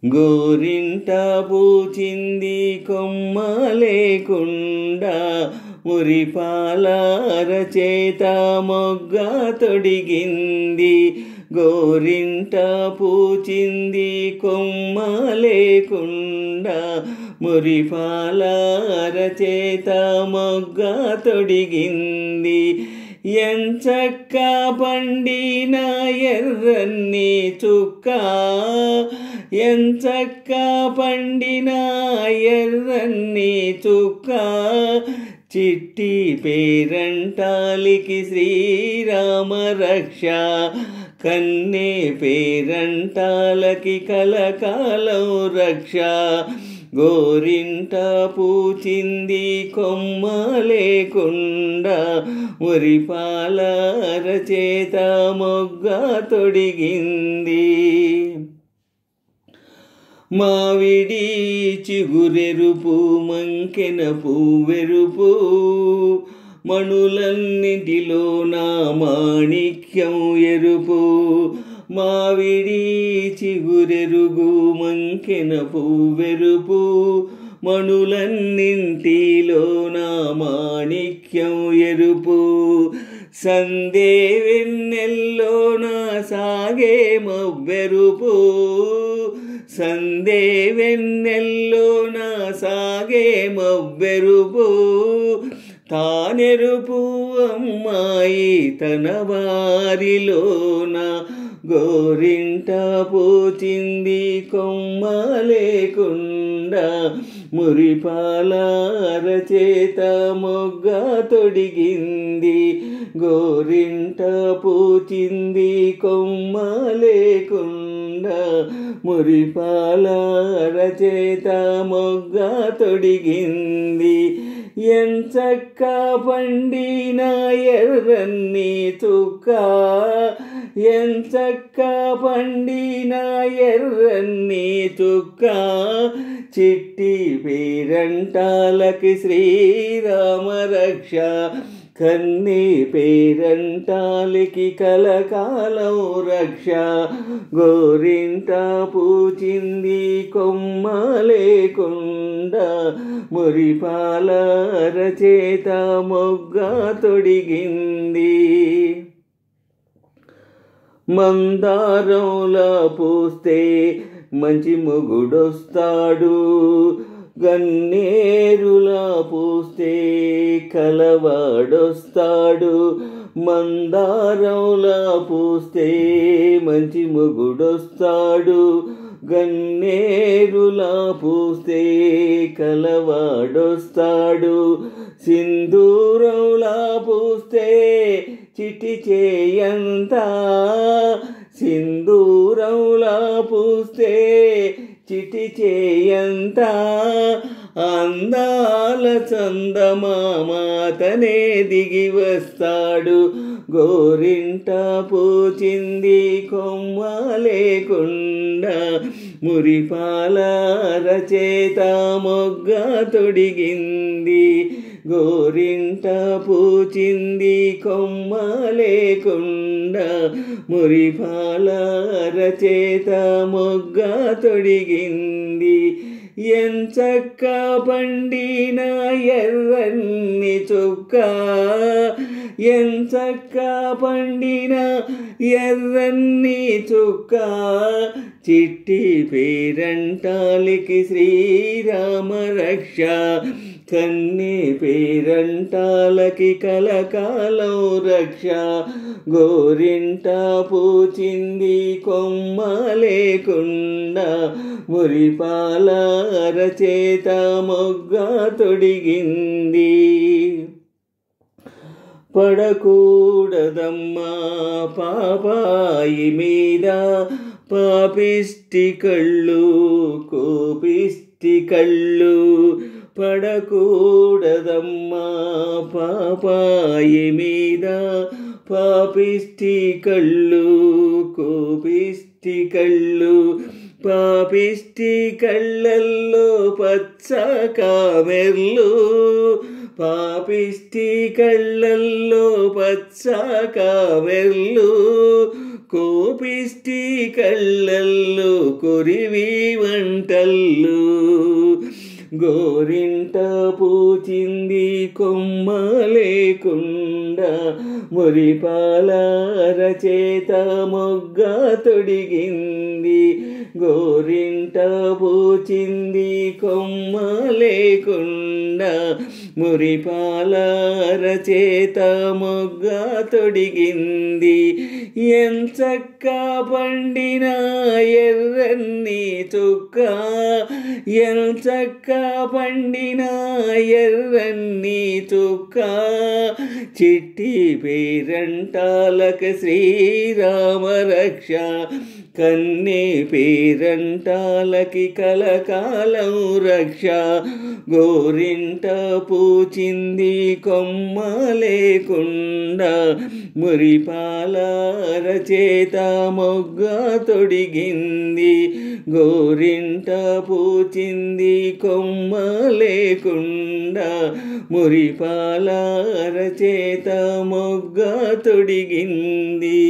గోరింట పూచింది కొమ్మ లేకుండా మురిపాల అరచేత మొగ్గ తొడిగింది. గోరింట పూచింది కొమ్మ లేకుండా మురిపాల అరచేత మొగ్గ తొడిగింది. ఎంచక్క పండిన ఎర్రన్ని చుక్క, ఎంచక్క పండిన ఎర్రన్ని చుక్క, చిట్టి పేరంటాలికి శ్రీరామ రక్ష, కన్నే పేరంటాలకి కలకాలం రక్ష. గోరింట పూచింది కొమ్మ లేకుండా మురిపాల అరచేత మొగ్గ తొడిగింది. మావిడి చిగురెరుపు మంకెన పువ్వెరుపు, మణులన్నిటిలో నా మాణిక్యం ఎరుపు. మావిడి చిగురెరుగు మంకెన పువ్వెరుపు, మణులన్నింటిలో నా మాణిక్యం ఎరుపు. సందే వెన్నెల్లో నా సాగే మవ్వెరుపు, సందే వెన్నెల్లో నా సాగే మవ్వెరుపు. తానెరుపు అమ్మాయి తన వారిలోన, గోరింట పూచింది కొమ్మ లేకుండా మురిపాల అరచేత మొగ్గ తొడిగింది. గోరింట పూచింది కొమ్మ లేకుండా మురిపాల అరచేత మొగ్గ తొడిగింది. ఎంచక్క పండిన ఎర్రన్ని చుక్క, ఎంచక్క పండిన ఎర్రన్ని చుక్క, చిట్టి పేరంటాలకి శ్రీరామ రక్ష, కన్ని పేరంటాలికి కలకాలం రక్ష. గోరింట పూచింది కొమ్మ లేకుండా మురిపాల అరచేత మొగ్గ తొడిగింది. మందారంలా పూస్తే మంచి మొగుడొస్తాడు, గన్నేరులా పూస్తే కలవాడొస్తాడు. మందారంలా పూస్తే మంచి మొగుడొస్తాడు, గన్నేరులా పూస్తే కలవాడొస్తాడు. సింధూరంలా పూస్తే చిటి చేయంత, సింధూరంలా పూస్తే చిటి చేయంత, అందాల చందమామతనే దిగి వస్తాడు. గోరింట పూచింది కొమ్మ లేకుండా మురిపాల అరచేత మొగ్గ తొడిగింది. గోరింట పూచింది కొమ్మ లేకుండా మురిపాల అరచేత మొగ్గ తొడిగింది. ఎంచక్క పండిన ఎర్రన్ని చుక్క, ఎంచక్క పండిన ఎర్రన్ని చుక్క, చిట్టి పేరంటాలికి శ్రీరామ రక్ష, కన్ని పేరంటాలకి కలకాలం రక్ష. గోరింట పూచింది కొమ్మ లేకుండా మురిపాల అరచేత మొగ్గ తొడిగింది. పడకూడదమ్మా పాపాయి మీద పాపిష్టి కళ్ళు, కోపిష్టి కళ్ళు. పడకూడదమ్మా పాపాయి మీద పాపిష్టి కళ్ళు, కోపిష్టి కళ్ళు. పాపిష్టి కళ్ళల్లో పచ్చ కామెర్లు, పాపిష్టి కళ్ళల్లో పచ్చ కామెర్లు. కోపిష్టి కళ్ళల్లో కొరివి వంటల్లు గోరింట పూచింది కొమ్మ లేకుండా మురిపాల రచేత మొగ్గ తొడిగింది గోరింట పూచింది కొమ్మ లేకుండా మురిపాల రచేత మొగ్గ తొడిగింది ఎంచక్క పండిన ఎర్రన్ని చుక్క ఎంచక్క పండిన ఎర్రన్ని చుక్క చిట్టి పేరంటాలకు శ్రీరామ రక్ష కన్నే పేరంటాలకి కలకాలం రక్ష గోరింట పూచింది కొమ్మ లేకుండా మురిపాల రచేత మొగ్గ తొడిగింది గోరింట పూచింది కొమ్మ లేకుండా మురిపాల రచేత మొగ్గ తొడిగింది.